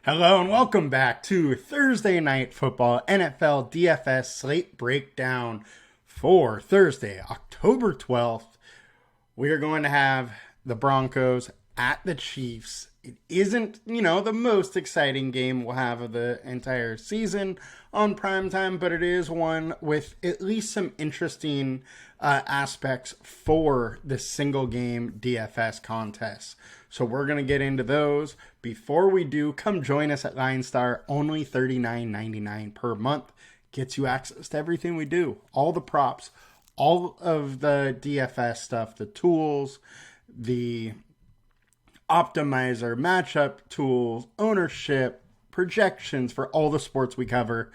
Hello and welcome back to Thursday Night Football NFL DFS Slate Breakdown for Thursday, October 12th. We are going to have the Broncos at the Chiefs. It isn't, the most exciting game we'll have of the entire season on primetime, but it is one with at least some interesting aspects for the single game DFS contest. So we're going to get into those. Before we do, come join us at LineStar. Only $39.99 per month. Gets you access to everything we do. All the props, all of the DFS stuff, the tools, the optimizer, matchup tools, ownership, projections for all the sports we cover.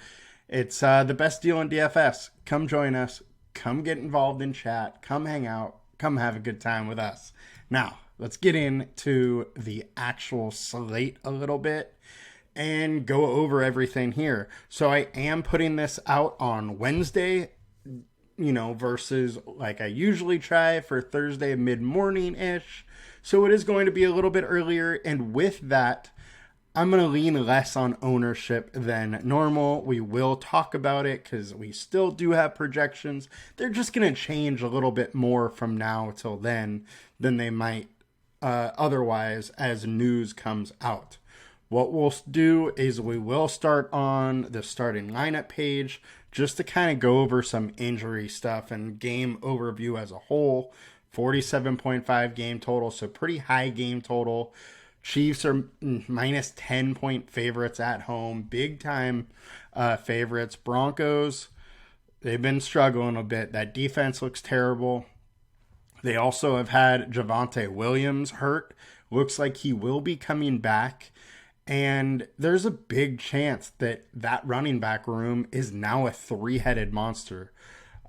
It's the best deal in DFS. Come join us. Come get involved in chat. Come hang out. Come have a good time with us. Now, let's get into the actual slate a little bit and go over everything here. So I am putting this out on Wednesday, versus like I usually try for Thursday mid-morning-ish. So it is going to be a little bit earlier. And with that, I'm going to lean less on ownership than normal. We will talk about it because we still do have projections. They're just going to change a little bit more from now till then than they might otherwise as news comes out. What we'll do is we will start on the starting lineup page just to kind of go over some injury stuff and game overview as a whole. 47.5 game total, so pretty high game total. Chiefs are minus 10-point favorites at home. Big time favorites. Broncos, they've been struggling a bit. That defense looks terrible. They also have had Javonte Williams hurt. Looks like he will be coming back. And there's a big chance that that running back room is now a three-headed monster.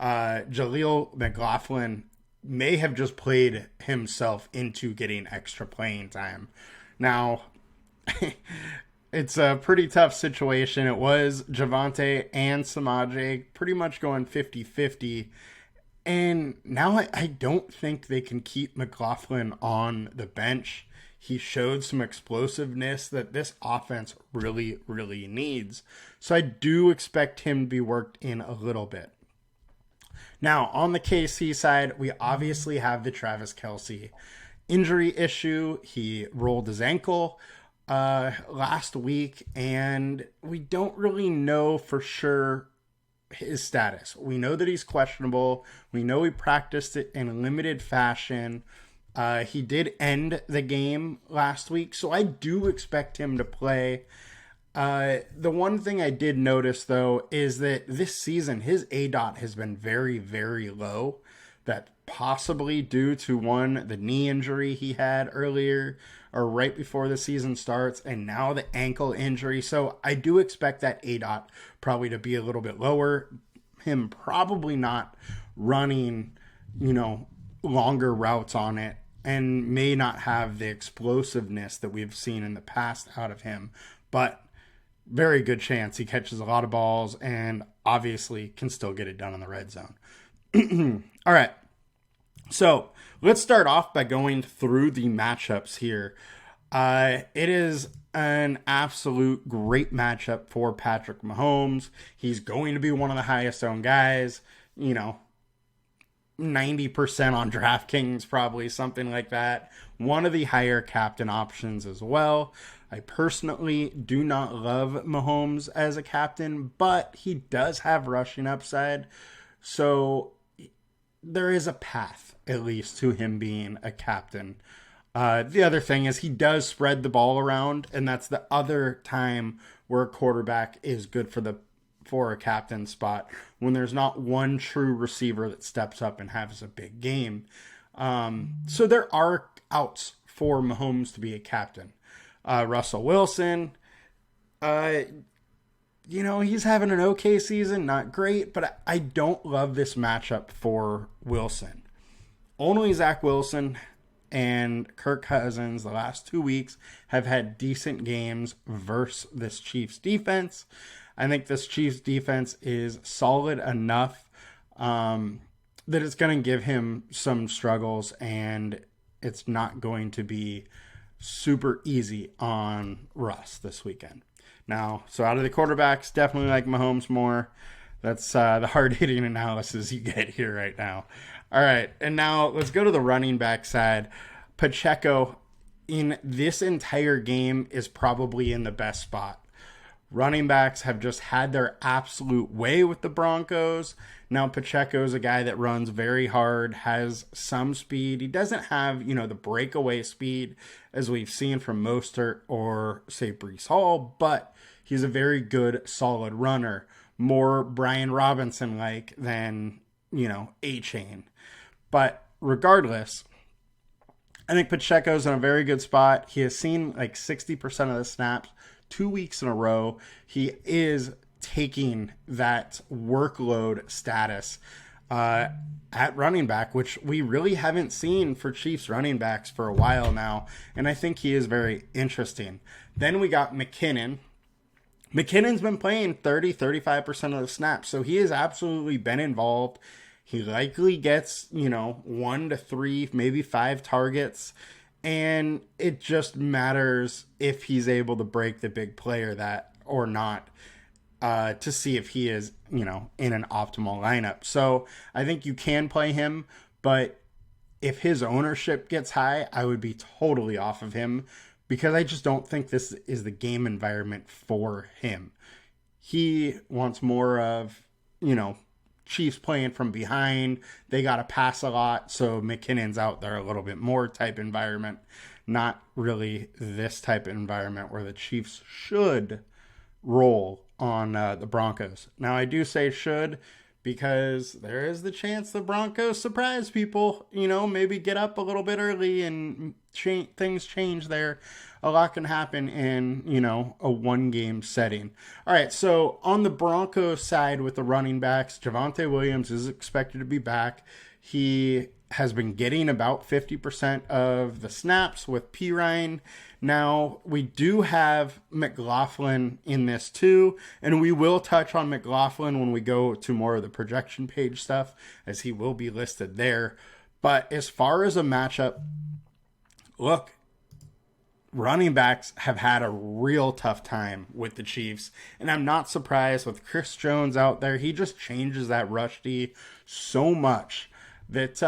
Jaleel McLaughlin may have just played himself into getting extra playing time. Now, it's a pretty tough situation. It was Javonte and Samaje pretty much going 50-50. And now I don't think they can keep McLaughlin on the bench. He showed some explosiveness that this offense really, really needs. So I do expect him to be worked in a little bit. Now, on the KC side, we obviously have the Travis Kelce injury issue. He rolled his ankle last week, and we don't really know for sure his status. We know that he's questionable. We know he practiced it in limited fashion. He did end the game last week, so I do expect him to play. The one thing I did notice, though, is that this season, his ADOT has been very, very low. That possibly due to, one, the knee injury he had earlier or right before the season starts, and now the ankle injury. So I do expect that ADOT probably to be a little bit lower. Him probably not running, longer routes on it, and may not have the explosiveness that we've seen in the past out of him. But very good chance he catches a lot of balls and obviously can still get it done in the red zone. All right. So let's start off by going through the matchups here. It is an absolute great matchup for Patrick Mahomes. He's going to be one of the highest owned guys, 90% on DraftKings, probably something like that. One of the higher captain options as well. I personally do not love Mahomes as a captain, but he does have rushing upside. So there is a path, at least, to him being a captain. The other thing is he does spread the ball around, and that's the other time where a quarterback is good for a captain spot, when there's not one true receiver that steps up and has a big game. So there are outs for Mahomes to be a captain. Russell Wilson, he's having an okay season, not great, but I don't love this matchup for Wilson. Only Zach Wilson and Kirk Cousins the last 2 weeks have had decent games versus this Chiefs defense. I think this Chiefs defense is solid enough that it's going to give him some struggles, and it's not going to be super easy on Russ this weekend. Now, so out of the quarterbacks, definitely like Mahomes more. That's the hard-hitting analysis you get here right now. All right, and now let's go to the running back side. Pacheco, in this entire game, is probably in the best spot. Running backs have just had their absolute way with the Broncos. Now Pacheco's a guy that runs very hard, has some speed. He doesn't have, the breakaway speed as we've seen from Mostert or, say, Breece Hall, but he's a very good, solid runner. More Brian Robinson-like than, A-Chain. But regardless, I think Pacheco's in a very good spot. He has seen like 60% of the snaps 2 weeks in a row. He is taking that workload status at running back, which we really haven't seen for Chiefs running backs for a while now. And I think he is very interesting. Then we got McKinnon. McKinnon's been playing 35% of the snaps, so he has absolutely been involved. He likely gets, 1 to 3, maybe 5 targets. And it just matters if he's able to break the big player that or not to see if he is, in an optimal lineup. So I think you can play him, but if his ownership gets high, I would be totally off of him because I just don't think this is the game environment for him. He wants more of, Chiefs playing from behind. They got to pass a lot, so McKinnon's out there a little bit more type environment. Not really this type of environment where the Chiefs should roll on the Broncos. Now, I do say should because there is the chance the Broncos surprise people, maybe get up a little bit early and things change there. A lot can happen in, a one-game setting. All right, so on the Broncos side with the running backs, Javonte Williams is expected to be back. He has been getting about 50% of the snaps with Pirine. Now, we do have McLaughlin in this too, and we will touch on McLaughlin when we go to more of the projection page stuff, as he will be listed there. But as far as a matchup, look, running backs have had a real tough time with the Chiefs, and I'm not surprised with Chris Jones out there. He just changes that rush D so much that,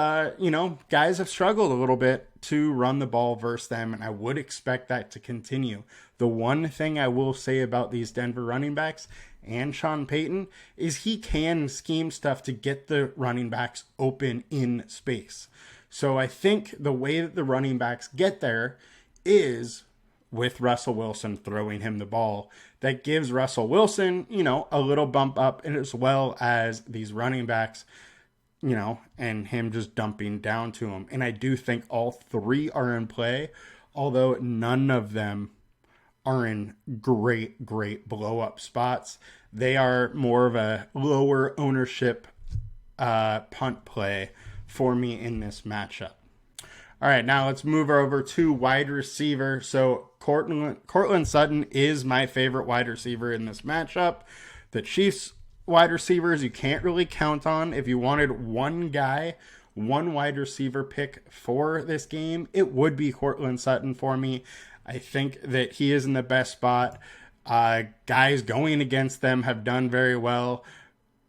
guys have struggled a little bit to run the ball versus them, and I would expect that to continue. The one thing I will say about these Denver running backs and Sean Payton is he can scheme stuff to get the running backs open in space. So I think the way that the running backs get there is with Russell Wilson throwing him the ball. That gives Russell Wilson, a little bump up, and as well as these running backs, and him just dumping down to him. And I do think all three are in play, although none of them are in great blow-up spots. They are more of a lower ownership punt play for me in this matchup. All right, now let's move over to wide receiver. So Courtland Sutton is my favorite wide receiver in this matchup. The Chiefs wide receivers you can't really count on. If you wanted one wide receiver pick for this game, it would be Courtland Sutton for me. I think that he is in the best spot. Guys going against them have done very well.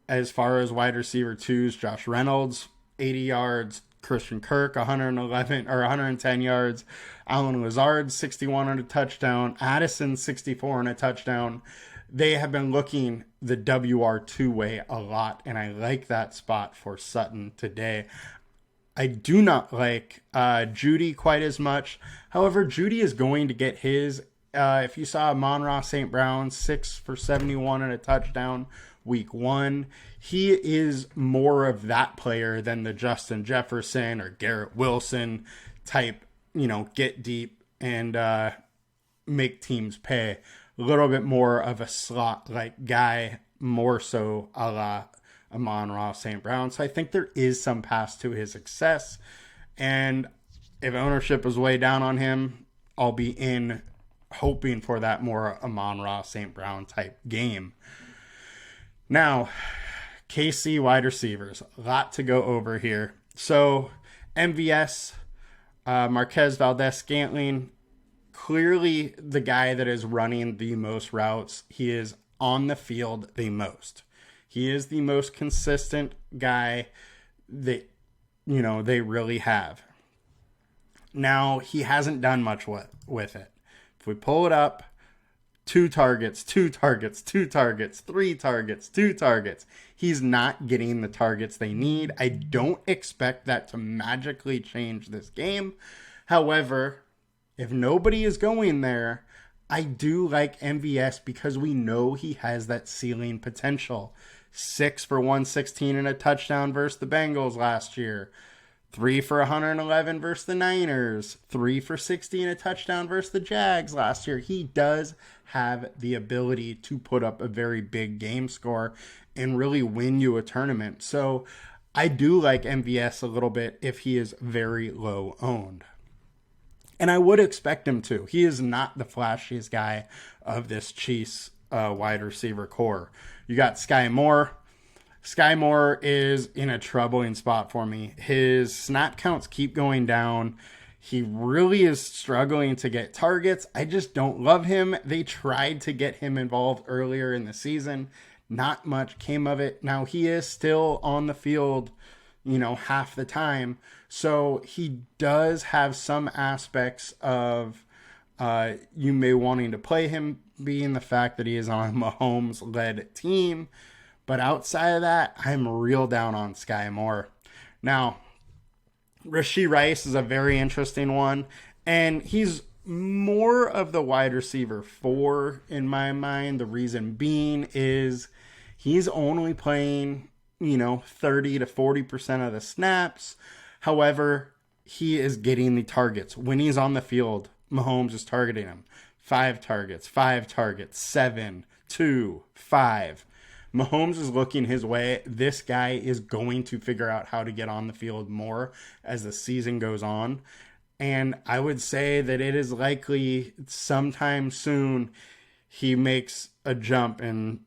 As far as wide receiver twos, Josh Reynolds, 80 yards. Christian Kirk, 111 or 110 yards. Allen Lazard, 61 on a touchdown. Addison, 64 on a touchdown. They have been looking the WR2 way a lot, and I like that spot for Sutton today. I do not like Judy quite as much. However, Judy is going to get his. If you saw Amon-Ra St. Brown, 6 for 71 and a touchdown week 1, he is more of that player than the Justin Jefferson or Garrett Wilson type, get deep and make teams pay. A little bit more of a slot-like guy, more so a la Amon-Ra St. Brown. So I think there is some path to his success. And if ownership is way down on him, I'll be in hoping for that more Amon-Ra St. Brown type game. Now, KC wide receivers. A lot to go over here. So, MVS, Marquez Valdez-Scantling, clearly the guy that is running the most routes. He is on the field the most. He is the most consistent guy that, they really have. Now, he hasn't done much with it. If we pull it up, 2 targets, 2 targets, 2 targets, 3 targets, 2 targets. He's not getting the targets they need. I don't expect that to magically change this game. However, if nobody is going there, I do like MVS because we know he has that ceiling potential. 6 for 116 and a touchdown versus the Bengals last year. 3 for 111 versus the Niners. 3 for 60 and a touchdown versus the Jags last year. He does have the ability to put up a very big game score and really win you a tournament. So I do like MVS a little bit if he is very low owned. And I would expect him to. He is not the flashiest guy of this Chiefs wide receiver core. You got Sky Moore. Sky Moore is in a troubling spot for me. His snap counts keep going down. He really is struggling to get targets. I just don't love him. They tried to get him involved earlier in the season. Not much came of it. Now, he is still on the field, half the time. So he does have some aspects of you may wanting to play him, being the fact that he is on a Mahomes-led team. But outside of that, I'm real down on Sky Moore. Now, Rashee Rice is a very interesting one. And he's more of the wide receiver 4 in my mind. The reason being is he's only playing, 30 to 40% of the snaps. However, he is getting the targets. When he's on the field, Mahomes is targeting him. 5 targets, 7, 2, 5. Mahomes is looking his way. This guy is going to figure out how to get on the field more as the season goes on. And I would say that it is likely sometime soon he makes a jump and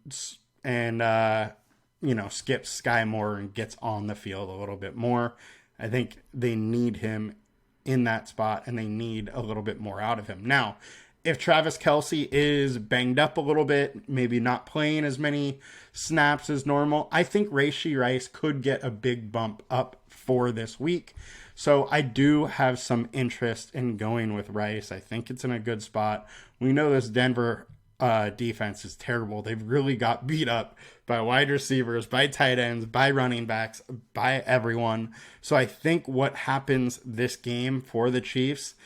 skips Sky Moore and gets on the field a little bit more. I think they need him in that spot and they need a little bit more out of him. Now, if Travis Kelce is banged up a little bit, maybe not playing as many snaps as normal, I think Rashee Rice could get a big bump up for this week. So I do have some interest in going with Rice. I think it's in a good spot. We know this Denver defense is terrible. They've really got beat up by wide receivers, by tight ends, by running backs, by everyone. So I think what happens this game for the Chiefs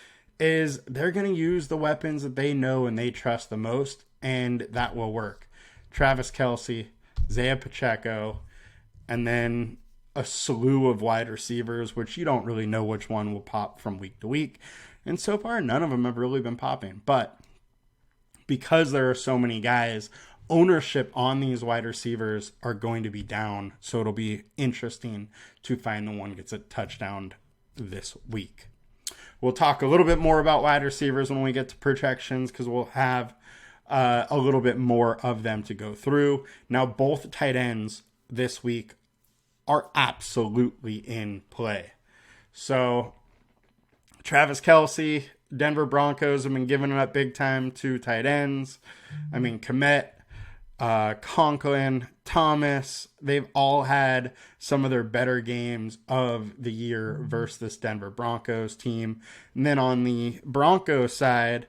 is they're going to use the weapons that they know and they trust the most, and that will work. Travis Kelce, Isaiah Pacheco, and then a slew of wide receivers, which you don't really know which one will pop from week to week. And so far, none of them have really been popping. But because there are so many guys, ownership on these wide receivers are going to be down. So it'll be interesting to find the one that gets a touchdown this week. We'll talk a little bit more about wide receivers when we get to projections because we'll have a little bit more of them to go through. Now, both tight ends this week are absolutely in play. So, Travis Kelce, Denver Broncos have been giving it up big time to tight ends. I mean, Kmet, Conklin, Thomas, they've all had some of their better games of the year versus this Denver Broncos team. And then on the Broncos side,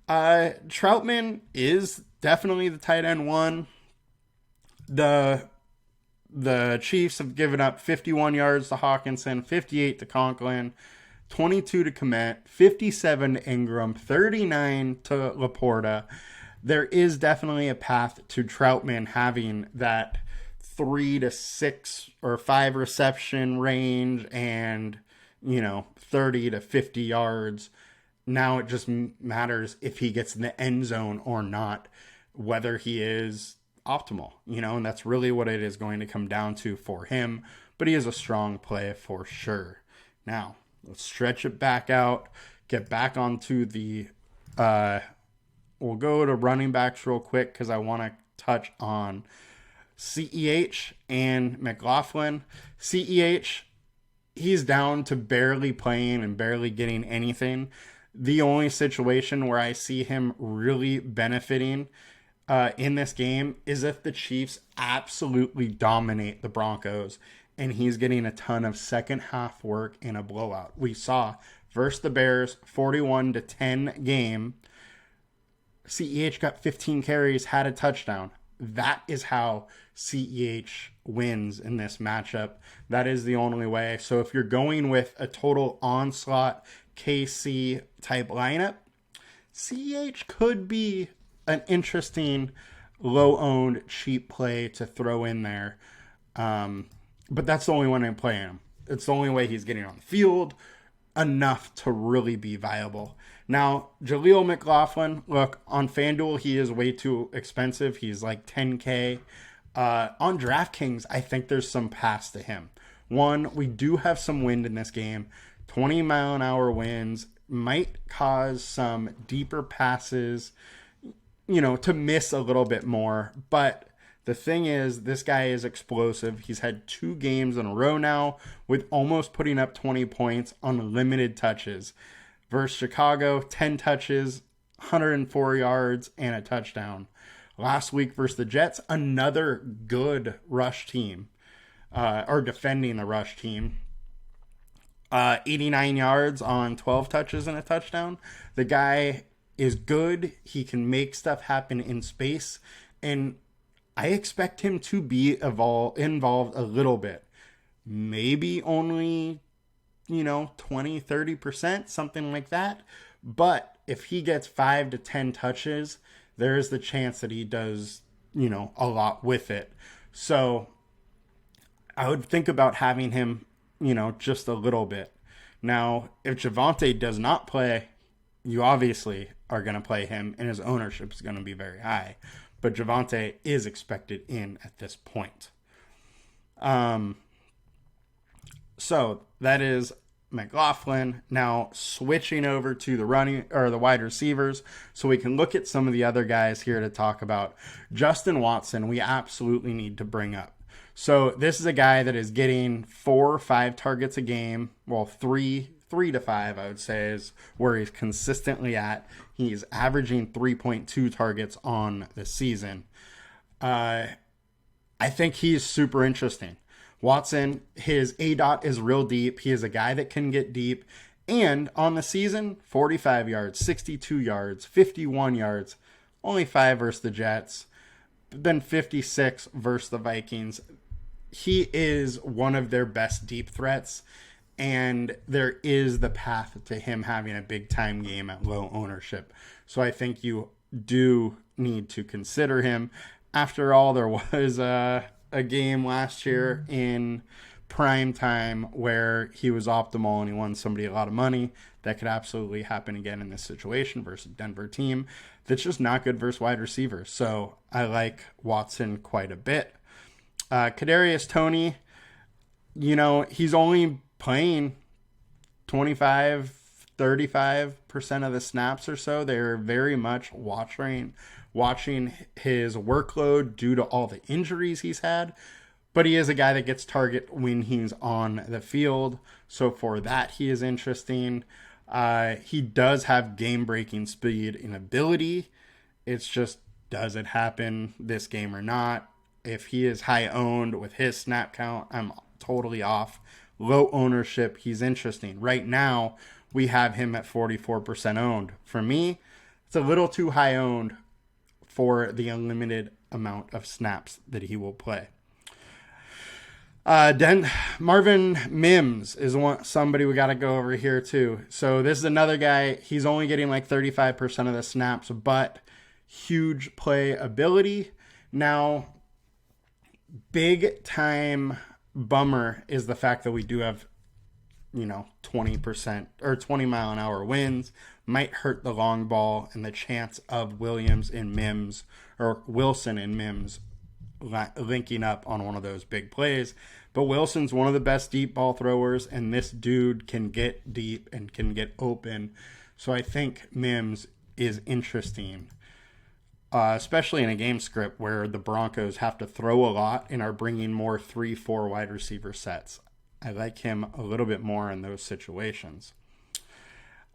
Troutman is definitely the tight end 1. The Chiefs have given up 51 yards to Hawkinson, 58 to Conklin, 22 to Kmet, 57 to Ingram, 39 to Laporta. There is definitely a path to Troutman having that 3 to 6 or 5 reception range and, 30 to 50 yards. Now it just matters if he gets in the end zone or not, whether he is optimal, and that's really what it is going to come down to for him. But he is a strong play for sure. Now, let's stretch it back out, get back onto the we'll go to running backs real quick because I want to touch on CEH and McLaughlin. CEH, he's down to barely playing and barely getting anything. The only situation where I see him really benefiting in this game is if the Chiefs absolutely dominate the Broncos and he's getting a ton of second half work in a blowout. We saw versus the Bears, 41-10 game. CEH got 15 carries, had a touchdown. That is how CEH wins in this matchup. That is the only way. So if you're going with a total onslaught KC type lineup, CEH could be an interesting low-owned cheap play to throw in there. But that's the only one I'm playing him. It's the only way he's getting on the field enough to really be viable. Now, Jaleel McLaughlin, look, on FanDuel, he is way too expensive. He's like $10K. On DraftKings, I think there's some pass to him. One, we do have some wind in this game. 20-mile-an-hour winds might cause some deeper passes, to miss a little bit more. But the thing is, this guy is explosive. He's had 2 games in a row now with almost putting up 20 points on limited touches. Versus Chicago, 10 touches, 104 yards, and a touchdown. Last week versus the Jets, another good rush team, or defending the rush team. 89 yards on 12 touches and a touchdown. The guy is good. He can make stuff happen in space. And I expect him to be involved a little bit. Maybe only 20-30%, something like that. But if he gets 5 to 10 touches, there is the chance that he does, a lot with it. So I would think about having him, just a little bit. Now, if Javonte does not play, you obviously are going to play him, and his ownership is going to be very high. But Javonte is expected in at this point. So that is McLaughlin. Now switching over to the running or the wide receivers, so we can look at some of the other guys here to talk about. Justin Watson, we absolutely need to bring up. So this is a guy that is getting 4 or 5 targets a game. Well, 3 to 5, I would say, is where he's consistently at. He's averaging 3.2 targets on the season. I think he's super interesting. Watson, his ADOT is real deep. He is a guy that can get deep. And on the season, 45 yards, 62 yards, 51 yards, only 5 versus the Jets, then 56 versus the Vikings. He is one of their best deep threats, and there is the path to him having a big-time game at low ownership. So I think you do need to consider him. After all, there was a game last year in prime time where he was optimal and he won somebody a lot of money. That could absolutely happen again in this situation versus a Denver team that's just not good versus wide receivers. So I like Watson quite a bit. Kadarius Toney, he's only playing 25-35% of the snaps or so. They're very much watching his workload due to all the injuries he's had. But he is a guy that gets target when he's on the field. So for that, he is interesting. He does have game-breaking speed and ability. It's just, does it happen this game or not? If he is high-owned with his snap count, I'm totally off. Low ownership, he's interesting. Right now, we have him at 44% owned. For me, it's a little too high-owned for the unlimited amount of snaps that he will play. Marvin Mims is somebody we got to go over here too. So this is another guy. He's only getting like 35% of the snaps, but huge play ability. Now, big time bummer is the fact that we do have, 20% or 20-mile-an-hour winds. Might hurt the long ball and the chance of Williams and Mims, or Wilson and Mims, linking up on one of those big plays. But Wilson's one of the best deep ball throwers, and this dude can get deep and can get open. So I think Mims is interesting, especially in a game script where the Broncos have to throw a lot and are bringing more 3-4 wide receiver sets. I like him a little bit more in those situations.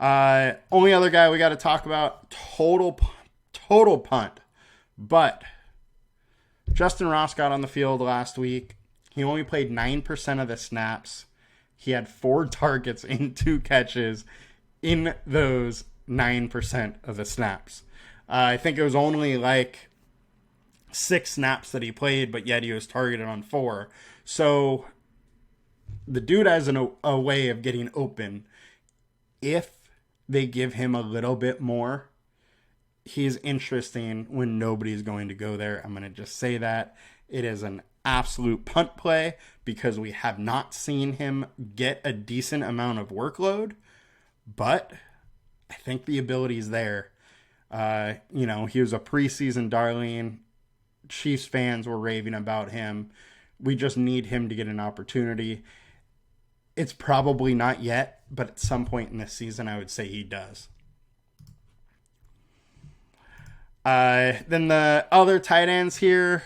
Only other guy we got to talk about, total punt. But Justin Ross got on the field last week. He only played 9% of the snaps. He had 4 targets and 2 catches in those 9% of the snaps. I think it was only like 6 snaps that he played, but yet he was targeted on 4. So the dude has a way of getting open. If they give him a little bit more, he's interesting when nobody's going to go there. I'm going to just say that. It is an absolute punt play because we have not seen him get a decent amount of workload, but I think the ability is there. He was a preseason darling. Chiefs fans were raving about him. We just need him to get an opportunity. It's probably not yet, but at some point in this season, I would say he does. Then the other tight ends here,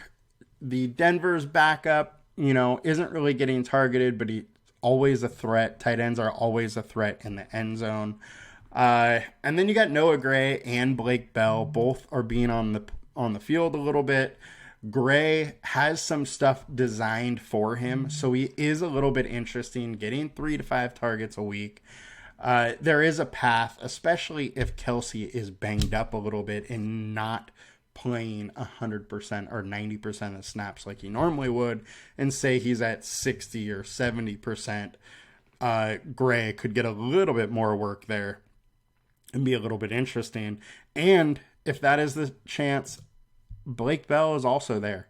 the Denver's backup, isn't really getting targeted, but he's always a threat. Tight ends are always a threat in the end zone. And then you got Noah Gray and Blake Bell. Both are being on the field a little bit. Gray has some stuff designed for him, so he is a little bit interesting, getting 3 to 5 targets a week. There is a path, especially if Kelsey is banged up a little bit and not playing 100% or 90% of snaps like he normally would, and say he's at 60 or 70%. Gray could get a little bit more work there and be a little bit interesting. And if that is the chance, Blake Bell is also there.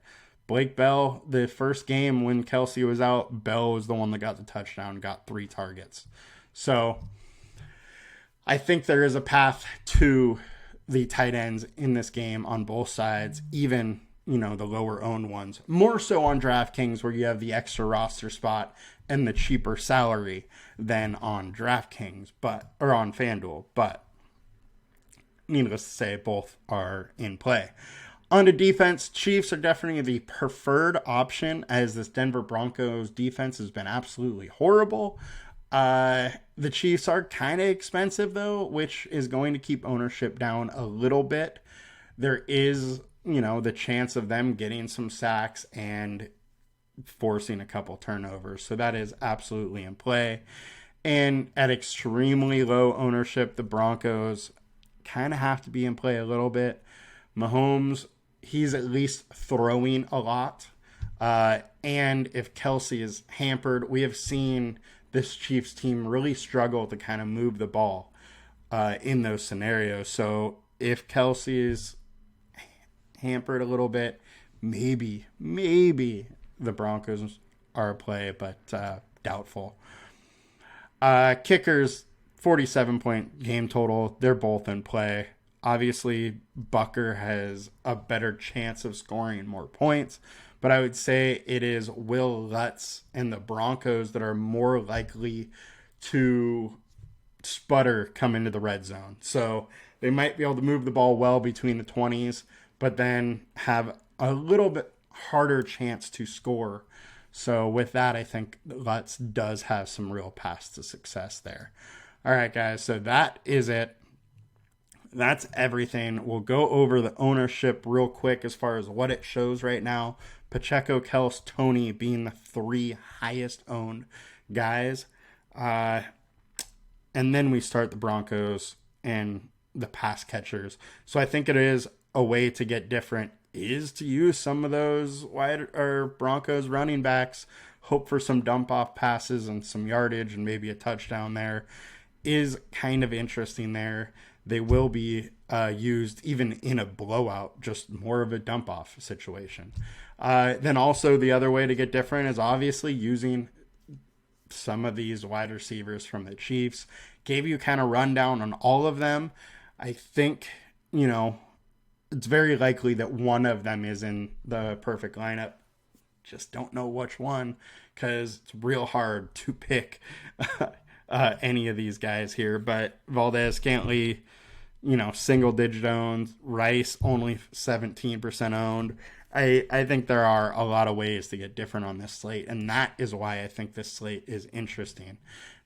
Blake Bell, the first game when Kelsey was out, Bell was the one that got the touchdown, got 3 targets. So I think there is a path to the tight ends in this game on both sides, even, the lower owned ones. More so on DraftKings where you have the extra roster spot and the cheaper salary than on DraftKings, or on FanDuel. But needless to say, both are in play. On to defense, Chiefs are definitely the preferred option as this Denver Broncos defense has been absolutely horrible. The Chiefs are kind of expensive, though, which is going to keep ownership down a little bit. There is, the chance of them getting some sacks and forcing a couple turnovers. So that is absolutely in play. And at extremely low ownership, the Broncos kind of have to be in play a little bit. Mahomes, he's at least throwing a lot. And if Kelsey is hampered, we have seen this Chiefs team really struggle to kind of move the ball in those scenarios. So if Kelsey is hampered a litlittle bit, maybe the Broncos are a play, but doubtful. Kickers, 47-point game total. They're both in play. Obviously, Bucker has a better chance of scoring more points, but I would say it is Will Lutz and the Broncos that are more likely to sputter come into the red zone. So they might be able to move the ball well between the 20s, but then have a little bit harder chance to score. So with that, I think Lutz does have some real paths to success there. All right, guys, so that is it. That's everything. We'll go over the ownership real quick as far as what it shows right now. Pacheco, Kels, Tony being the 3 highest owned guys. And then we start the Broncos and the pass catchers. So I think it is a way to get different is to use some of those Broncos running backs, hope for some dump off passes and some yardage and maybe a touchdown there is kind of interesting there. They will be used even in a blowout, just more of a dump off situation. Then also the other way to get different is obviously using some of these wide receivers from the Chiefs. Gave you kind of rundown on all of them. I think, it's very likely that one of them is in the perfect lineup. Just don't know which one because it's real hard to pick any of these guys here. But Valdez, Scantling, single digit owned. Rice only 17% owned. I think there are a lot of ways to get different on this slate, and that is why I think this slate is interesting.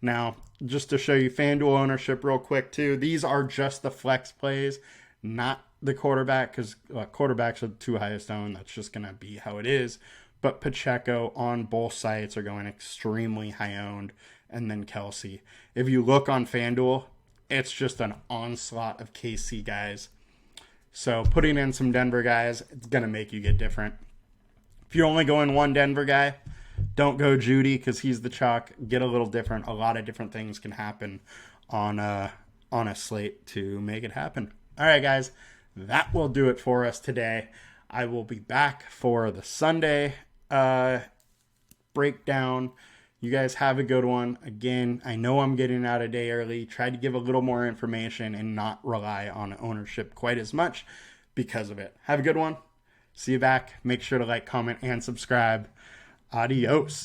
Now, just to show you FanDuel ownership real quick too, these are just the flex plays, not the quarterback, because quarterbacks are the two highest owned. That's just going to be how it is. But Pacheco on both sites are going extremely high owned, and then Kelsey. If you look on FanDuel, it's just an onslaught of KC guys. So putting in some Denver guys, it's going to make you get different. If you're only going one Denver guy, don't go Judy because he's the chalk. Get a little different. A lot of different things can happen on a slate to make it happen. All right, guys, that will do it for us today. I will be back for the Sunday breakdown. You guys have a good one. Again, I know I'm getting out a day early. Tried to give a little more information and not rely on ownership quite as much because of it. Have a good one. See you back. Make sure to like, comment, and subscribe. Adios.